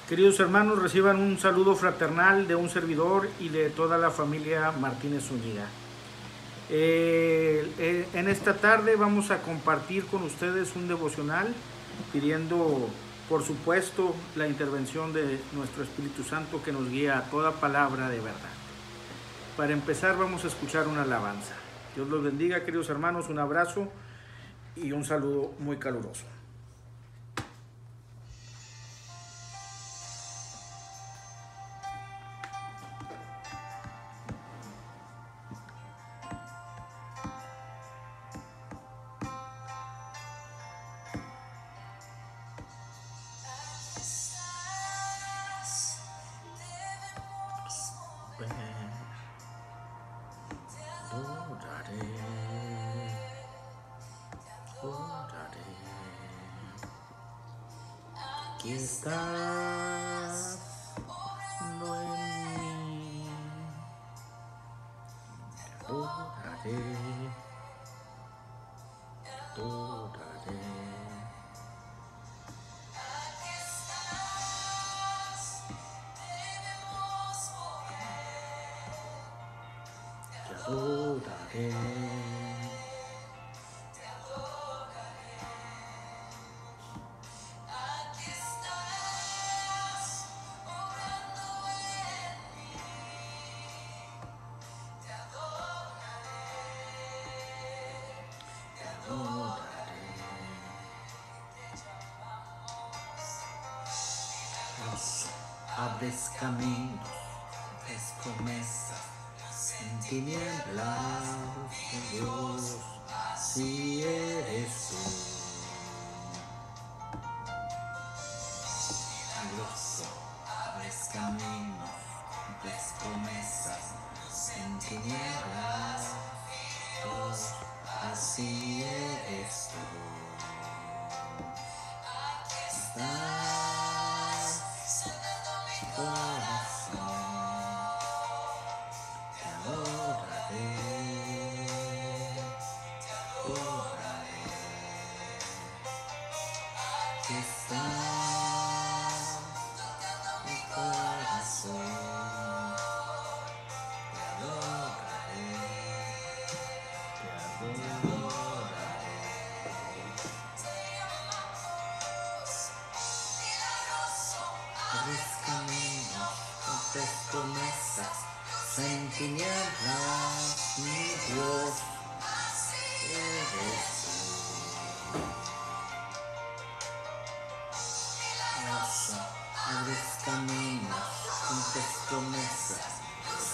Queridos hermanos, reciban un saludo fraternal de un servidor y de toda la familia Martínez Zúñiga. En esta tarde vamos a compartir con ustedes un devocional pidiendo, por supuesto, la intervención de nuestro Espíritu Santo que nos guía a toda palabra de verdad. Para empezar vamos a escuchar una alabanza. Dios los bendiga, queridos hermanos, un abrazo y un saludo muy caluroso. Aquí estás, no en mí, te adoraré. Te adoraré. Abres caminos, abres promesas, en tinieblas de Dios, así eres tú. Dios, abres caminos, abres promesas, en tinieblas de Dios, así eres tú. Promesas en tinieblas, mi Dios, eres tú. Abres caminos, cumples promesas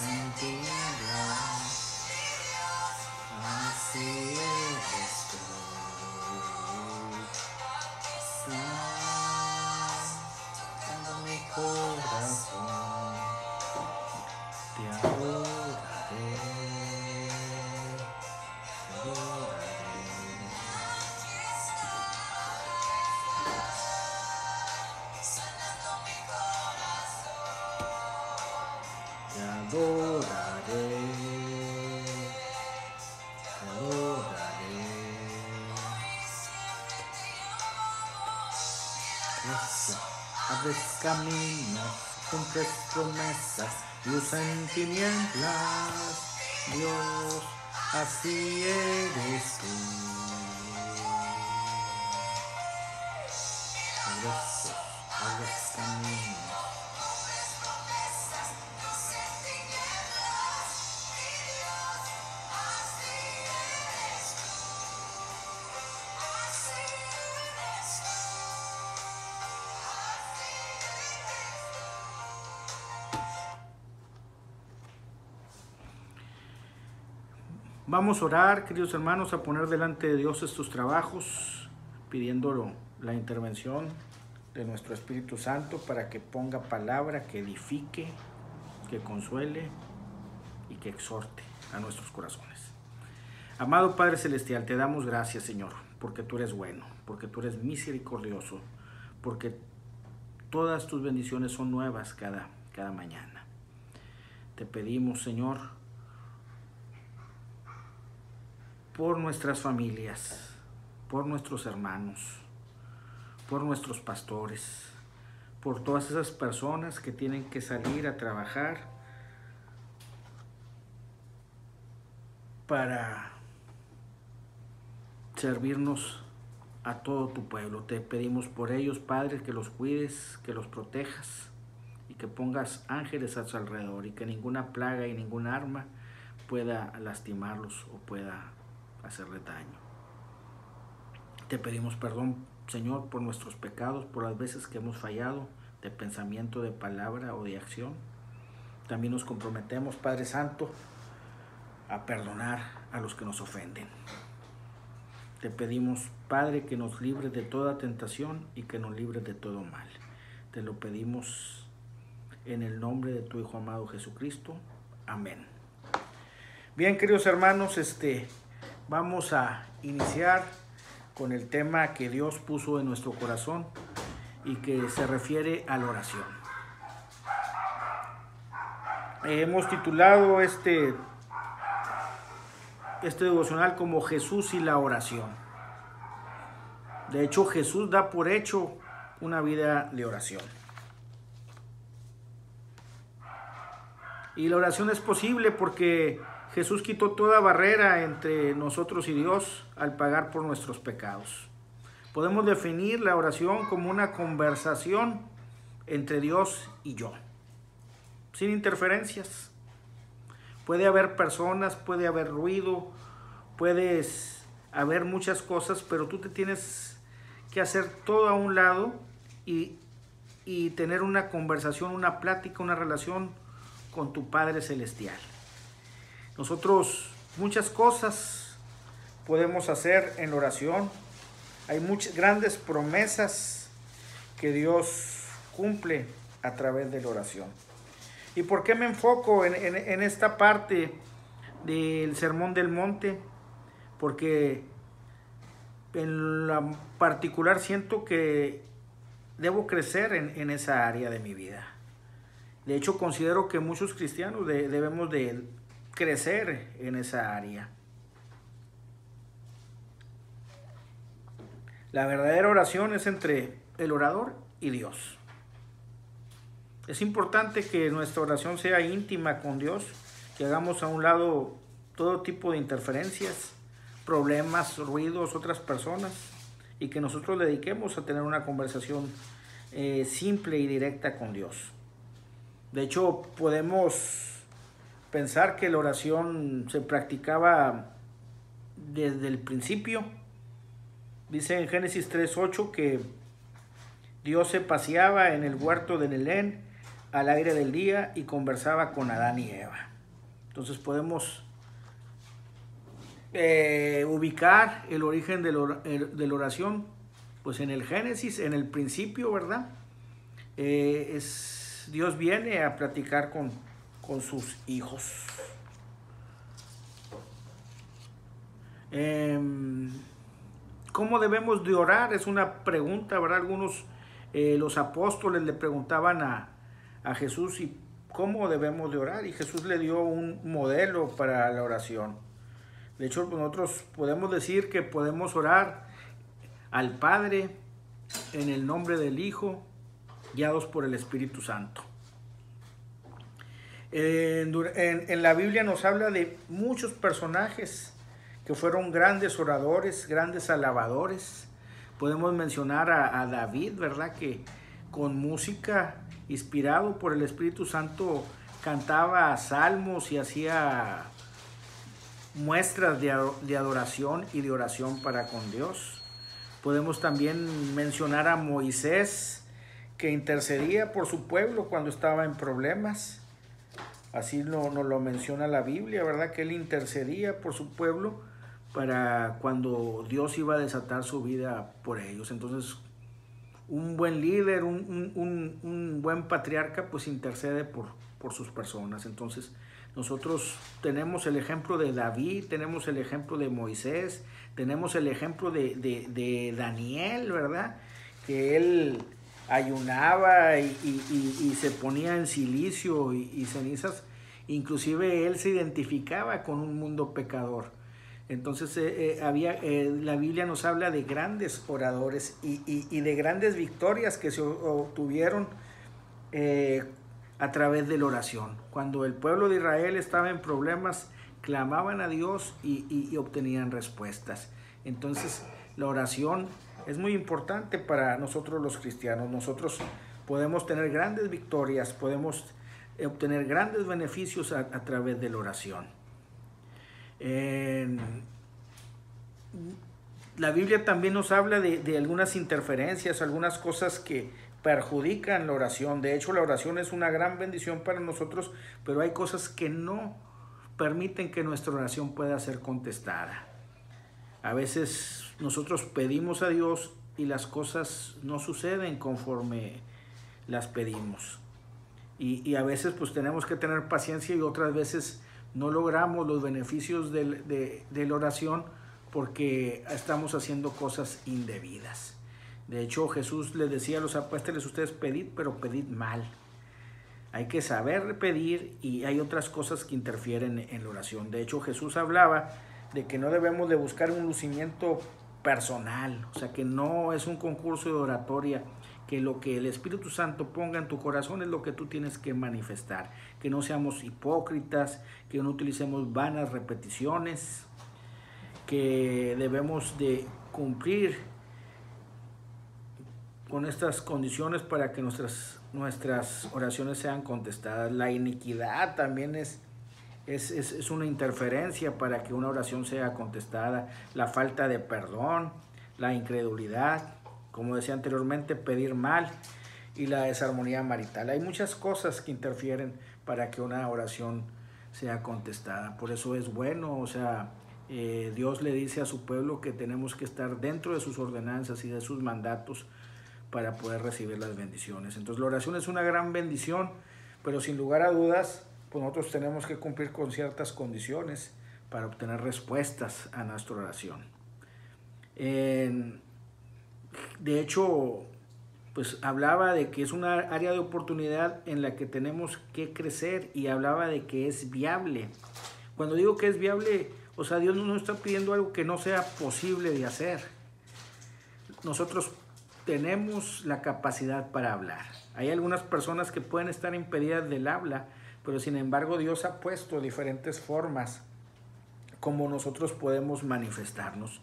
en tinieblas, así eres tú. Estás tocando mi corazón. Te adoraré, te adoraré. Te adoraré, te adoraré. Eso, abres caminos, cumples promesas, luz en tinieblas, Dios, así eres tú. Abres caminos. Vamos a orar, queridos hermanos, a poner delante de Dios estos trabajos, pidiendo la intervención de nuestro Espíritu Santo para que ponga palabra, que edifique, que consuele y que exhorte a nuestros corazones. Amado Padre Celestial, te damos gracias, Señor, porque tú eres bueno, porque tú eres misericordioso, porque todas tus bendiciones son nuevas cada mañana. Te pedimos, Señor, por nuestras familias, por nuestros hermanos, por nuestros pastores, por todas esas personas que tienen que salir a trabajar para servirnos a todo tu pueblo. Te pedimos por ellos, Padre, que los cuides, que los protejas y que pongas ángeles a su alrededor y que ninguna plaga y ninguna arma pueda lastimarlos o pueda hacerles daño. Te pedimos perdón, Señor, por nuestros pecados, por las veces que hemos fallado de pensamiento, de palabra o de acción. También nos comprometemos, Padre Santo, a perdonar a los que nos ofenden. Te pedimos, Padre, que nos libres de toda tentación y que nos libres de todo mal. Te lo pedimos en el nombre de tu Hijo amado Jesucristo. Amén. Bien, queridos hermanos, vamos a iniciar con el tema que Dios puso en nuestro corazón y que se refiere a la oración. Hemos titulado este devocional como Jesús y la oración. De hecho, Jesús da por hecho una vida de oración. Y la oración es posible porque Jesús quitó toda barrera entre nosotros y Dios al pagar por nuestros pecados. Podemos definir la oración como una conversación entre Dios y yo, sin interferencias. Puede haber personas, puede haber ruido, puedes haber muchas cosas, pero tú te tienes que hacer todo a un lado y tener una conversación, una plática, una relación con tu Padre Celestial. Nosotros muchas cosas podemos hacer en la oración. Hay muchas grandes promesas que Dios cumple a través de la oración. ¿Y por qué me enfoco en esta parte del Sermón del Monte? Porque en la particular siento que debo crecer en esa área de mi vida. De hecho, considero que muchos cristianos debemos de crecer en esa área. La verdadera oración es entre el orador y Dios. Es importante que nuestra oración sea íntima con Dios, que hagamos a un lado todo tipo de interferencias, problemas, ruidos, otras personas, y que nosotros le dediquemos a tener una conversación simple y directa con Dios. De hecho, podemos pensar que la oración se practicaba desde el principio. Dice en Génesis 3:8 que Dios se paseaba en el huerto de Edén al aire del día y conversaba con Adán y Eva. Entonces podemos ubicar el origen de la oración pues en el Génesis, en el principio, ¿verdad? Dios viene a platicar con sus hijos. ¿Cómo debemos de orar? Es una pregunta, ¿verdad? Algunos, los apóstoles le preguntaban a Jesús y cómo debemos de orar, y Jesús le dio un modelo para la oración. De hecho, nosotros podemos decir que podemos orar al Padre en el nombre del Hijo, guiados por el Espíritu Santo. En la Biblia nos habla de muchos personajes que fueron grandes oradores, grandes alabadores. Podemos mencionar a David, ¿verdad? Que con música, inspirado por el Espíritu Santo, cantaba salmos y hacía muestras de adoración y de oración para con Dios. Podemos también mencionar a Moisés, que intercedía por su pueblo cuando estaba en problemas. Así nos lo menciona la Biblia, ¿verdad? Que él intercedía por su pueblo para cuando Dios iba a desatar su vida por ellos. Entonces, un buen líder, un buen patriarca, pues intercede por sus personas. Entonces, nosotros tenemos el ejemplo de David, tenemos el ejemplo de Moisés, tenemos el ejemplo de Daniel, ¿verdad? Que él ayunaba y se ponía en silicio y cenizas. Inclusive él se identificaba con un mundo pecador. Entonces la Biblia nos habla de grandes oradores y de grandes victorias que se obtuvieron a través de la oración. Cuando el pueblo de Israel estaba en problemas, clamaban a Dios y obtenían respuestas. Entonces la oración es muy importante para nosotros los cristianos. Nosotros podemos tener grandes victorias, podemos obtener grandes beneficios a través de la oración. La Biblia también nos habla de algunas interferencias, algunas cosas que perjudican la oración. De hecho, la oración es una gran bendición para nosotros, pero hay cosas que no permiten que nuestra oración pueda ser contestada. A veces nosotros pedimos a Dios y las cosas no suceden conforme las pedimos. Y a veces pues tenemos que tener paciencia y otras veces no logramos los beneficios de la oración porque estamos haciendo cosas indebidas. De hecho, Jesús les decía a los apóstoles, ustedes pedid, pero pedid mal. Hay que saber pedir y hay otras cosas que interfieren en la oración. De hecho, Jesús hablaba de que no debemos de buscar un lucimiento personal, o sea, que no es un concurso de oratoria, que lo que el Espíritu Santo ponga en tu corazón es lo que tú tienes que manifestar, que no seamos hipócritas, que no utilicemos vanas repeticiones, que debemos de cumplir con estas condiciones para que nuestras oraciones sean contestadas. La iniquidad también es una interferencia para que una oración sea contestada. La falta de perdón, la incredulidad, como decía anteriormente, pedir mal y la desarmonía marital. Hay muchas cosas que interfieren para que una oración sea contestada. Por eso es bueno, o sea, Dios le dice a su pueblo que tenemos que estar dentro de sus ordenanzas y de sus mandatos para poder recibir las bendiciones. Entonces la oración es una gran bendición, pero sin lugar a dudas, pues nosotros tenemos que cumplir con ciertas condiciones para obtener respuestas a nuestra oración. De hecho, pues hablaba de que es una área de oportunidad en la que tenemos que crecer y hablaba de que es viable. Cuando digo que es viable, o sea, Dios no nos está pidiendo algo que no sea posible de hacer. Nosotros tenemos la capacidad para hablar. Hay algunas personas que pueden estar impedidas del habla, pero sin embargo Dios ha puesto diferentes formas como nosotros podemos manifestarnos.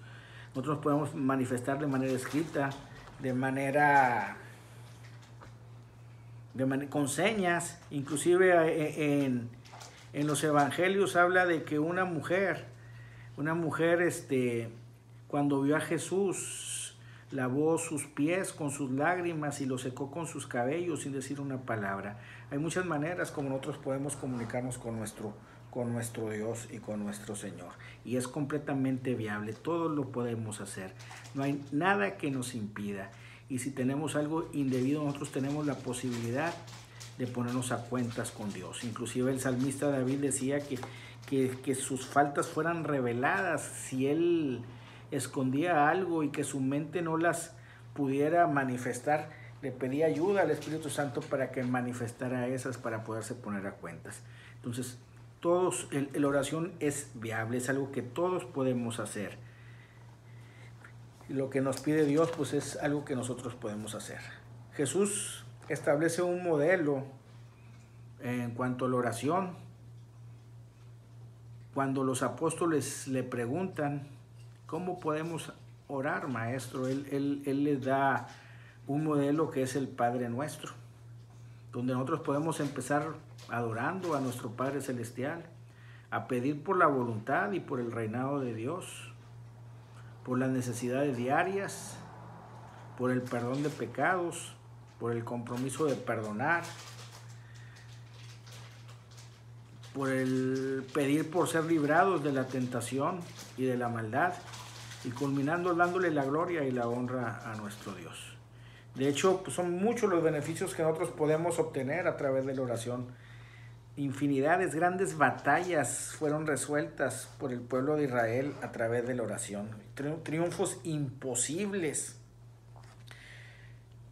Nosotros podemos manifestar de manera escrita, con señas. Inclusive en los evangelios habla de que una mujer cuando vio a Jesús, lavó sus pies con sus lágrimas y los secó con sus cabellos sin decir una palabra. Hay muchas maneras como nosotros podemos comunicarnos con nuestro Dios y con nuestro Señor. Y es completamente viable, todo lo podemos hacer. No hay nada que nos impida. Y si tenemos algo indebido, nosotros tenemos la posibilidad de ponernos a cuentas con Dios. Inclusive el salmista David decía que sus faltas fueran reveladas si él escondía algo y que su mente no las pudiera manifestar. Le pedía ayuda al Espíritu Santo para que manifestara esas para poderse poner a cuentas. Entonces, la oración es viable, es algo que todos podemos hacer. Lo que nos pide Dios, pues es algo que nosotros podemos hacer. Jesús establece un modelo en cuanto a la oración. Cuando los apóstoles le preguntan, ¿cómo podemos orar, maestro? Él les da un modelo que es el Padre Nuestro, donde nosotros podemos empezar adorando a nuestro Padre Celestial, a pedir por la voluntad y por el reinado de Dios, por las necesidades diarias, por el perdón de pecados, por el compromiso de perdonar, por el pedir por ser librados de la tentación y de la maldad, y culminando dándole la gloria y la honra a nuestro Dios. De hecho, pues son muchos los beneficios que nosotros podemos obtener a través de la oración. Infinidades, grandes batallas fueron resueltas por el pueblo de Israel a través de la oración. Triunfos imposibles.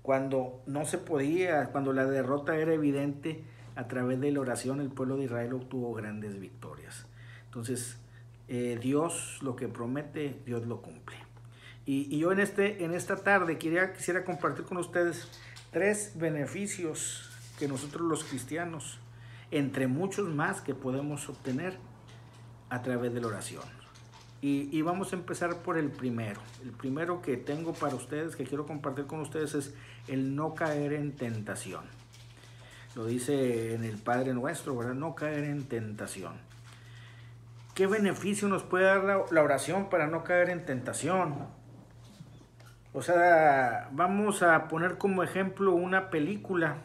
Cuando no se podía, cuando la derrota era evidente, a través de la oración el pueblo de Israel obtuvo grandes victorias. Entonces, Dios lo que promete, Dios lo cumple. Y yo en esta tarde quisiera compartir con ustedes 3 beneficios que nosotros los cristianos, entre muchos más que podemos obtener a través de la oración. Y vamos a empezar por el primero. El primero que tengo para ustedes, que quiero compartir con ustedes, es el no caer en tentación. Lo dice en el Padre Nuestro, ¿verdad? No caer en tentación. ¿Qué beneficio nos puede dar la oración para no caer en tentación? O sea, vamos a poner como ejemplo una película.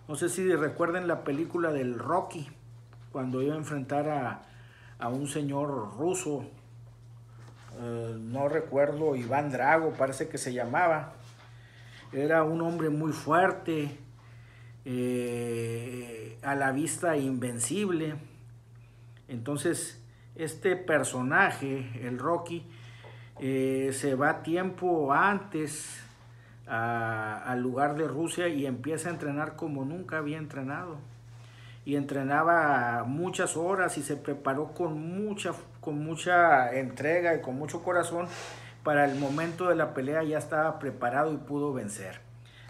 No sé si recuerden la película del Rocky, cuando iba a enfrentar a un señor ruso, no recuerdo, Iván Drago parece que se llamaba. Era un hombre muy fuerte, a la vista invencible. Entonces este personaje, el Rocky, se va tiempo antes al lugar de Rusia y empieza a entrenar como nunca había entrenado. Y entrenaba muchas horas y se preparó con mucha entrega y con mucho corazón. Para el momento de la pelea ya estaba preparado y pudo vencer.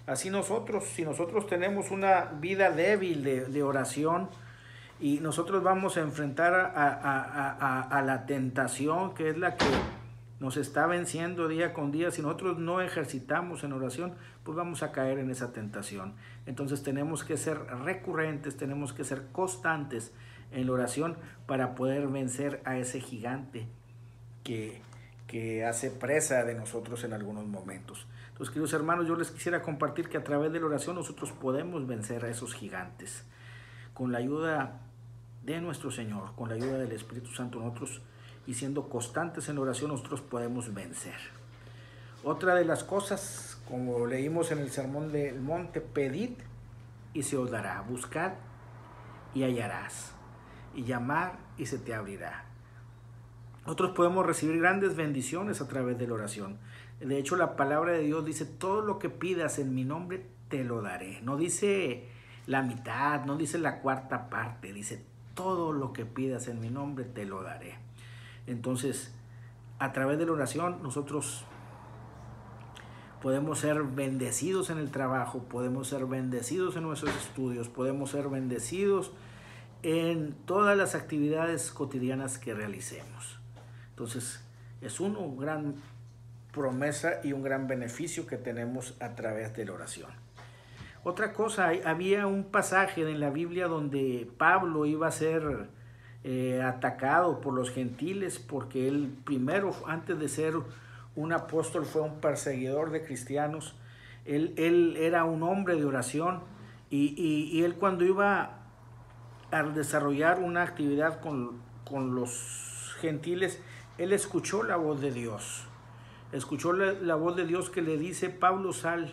Así nosotros, si nosotros tenemos una vida débil de oración y nosotros vamos a enfrentar a la tentación, que es la que nos está venciendo día con día, si nosotros no ejercitamos en oración, pues vamos a caer en esa tentación. Entonces tenemos que ser recurrentes, tenemos que ser constantes en la oración para poder vencer a ese gigante que hace presa de nosotros en algunos momentos. Entonces, queridos hermanos, yo les quisiera compartir que a través de la oración nosotros podemos vencer a esos gigantes. Con la ayuda de nuestro Señor, con la ayuda del Espíritu Santo, nosotros, y siendo constantes en la oración, nosotros podemos vencer. Otra de las cosas, como leímos en el Sermón del Monte, pedid y se os dará, buscad y hallarás, y llamar y se te abrirá. Nosotros podemos recibir grandes bendiciones a través de la oración. De hecho, la palabra de Dios dice, todo lo que pidas en mi nombre te lo daré. No dice la mitad, no dice la cuarta parte, dice todo lo que pidas en mi nombre te lo daré. Entonces, a través de la oración nosotros podemos ser bendecidos en el trabajo, podemos ser bendecidos en nuestros estudios, podemos ser bendecidos en todas las actividades cotidianas que realicemos. Entonces, es una gran promesa y un gran beneficio que tenemos a través de la oración. Otra cosa, había un pasaje en la Biblia donde Pablo iba a ser atacado por los gentiles, porque él primero, antes de ser un apóstol, fue un perseguidor de cristianos. Él era un hombre de oración y él, cuando iba a desarrollar una actividad con los gentiles, él escuchó la voz de Dios. Escuchó la voz de Dios que le dice, Pablo, sal,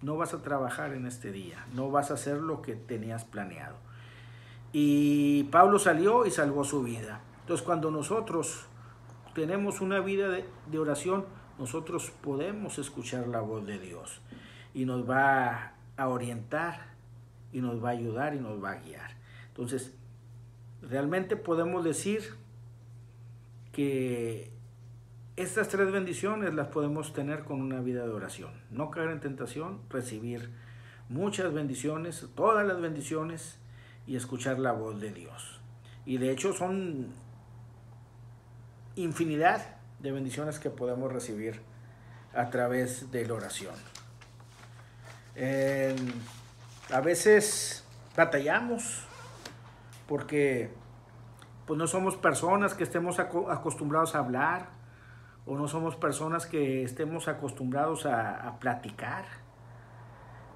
no vas a trabajar en este día, no vas a hacer lo que tenías planeado. Y Pablo salió y salvó su vida. Entonces, cuando nosotros tenemos una vida de oración, nosotros podemos escuchar la voz de Dios y nos va a orientar y nos va a ayudar y nos va a guiar. Entonces, realmente podemos decir que estas 3 bendiciones las podemos tener con una vida de oración. No caer en tentación, recibir muchas bendiciones, todas las bendiciones, y escuchar la voz de Dios. Y de hecho son infinidad de bendiciones que podemos recibir a través de la oración. A veces batallamos porque pues no somos personas que estemos acostumbrados a hablar, o no somos personas que estemos acostumbrados a platicar,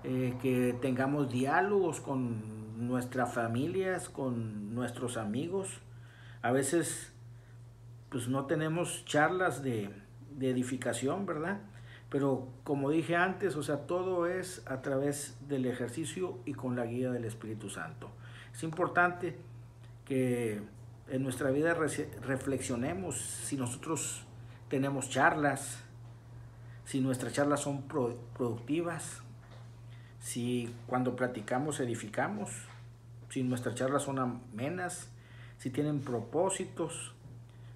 que tengamos diálogos con nuestras familias, con nuestros amigos. A veces pues no tenemos charlas de edificación, ¿verdad? Pero como dije antes, o sea, todo es a través del ejercicio y con la guía del Espíritu Santo. Es importante que en nuestra vida reflexionemos si nosotros tenemos charlas, si nuestras charlas son productivas, si cuando platicamos edificamos, si nuestras charlas son amenas, si tienen propósitos,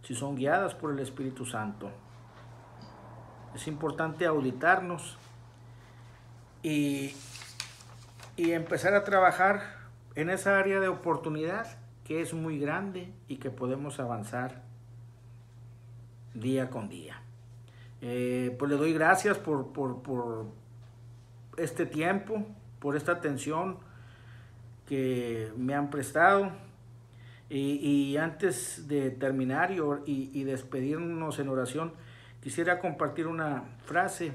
si son guiadas por el Espíritu Santo. Es importante auditarnos y empezar a trabajar en esa área de oportunidad que es muy grande y que podemos avanzar día con día. Pues le doy gracias por este tiempo, por esta atención que me han prestado. Y antes de terminar y despedirnos en oración, quisiera compartir una frase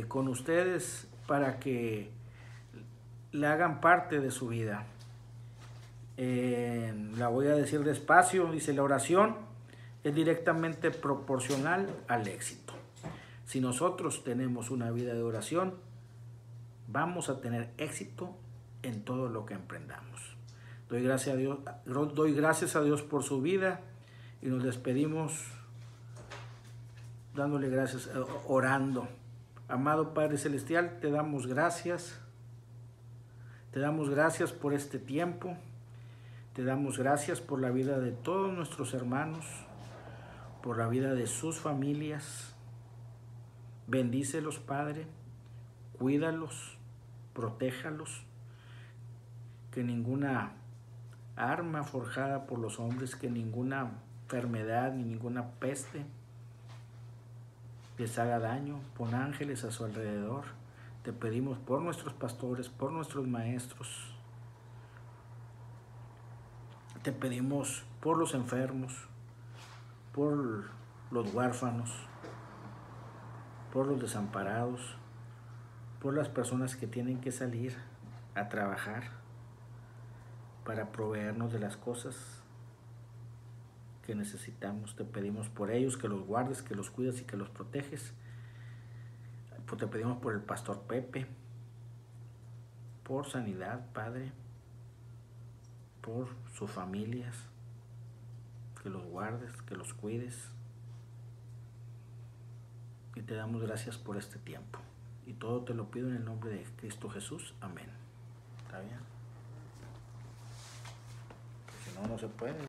con ustedes para que la hagan parte de su vida. La voy a decir despacio. Dice: la oración es directamente proporcional al éxito. Si nosotros tenemos una vida de oración, vamos a tener éxito en todo lo que emprendamos. Doy gracias a Dios por su vida y nos despedimos dándole gracias, orando. Amado Padre Celestial, te damos gracias. Te damos gracias por este tiempo. Te damos gracias por la vida de todos nuestros hermanos, por la vida de sus familias. Bendícelos, Padre. Cuídalos, protéjalos. Que ninguna arma forjada por los hombres, que ninguna enfermedad ni ninguna peste les haga daño. Pon ángeles a su alrededor. Te pedimos por nuestros pastores, por nuestros maestros. Te pedimos por los enfermos, por los huérfanos, por los desamparados, por las personas que tienen que salir a trabajar para proveernos de las cosas que necesitamos. Te pedimos por ellos, que los guardes, que los cuides y que los proteges. Pues te pedimos por el pastor Pepe, por sanidad, Padre, por sus familias, que los guardes, que los cuides. Y te damos gracias por este tiempo. Y todo te lo pido en el nombre de Cristo Jesús. Amén. ¿Está bien? Si no, no se puede.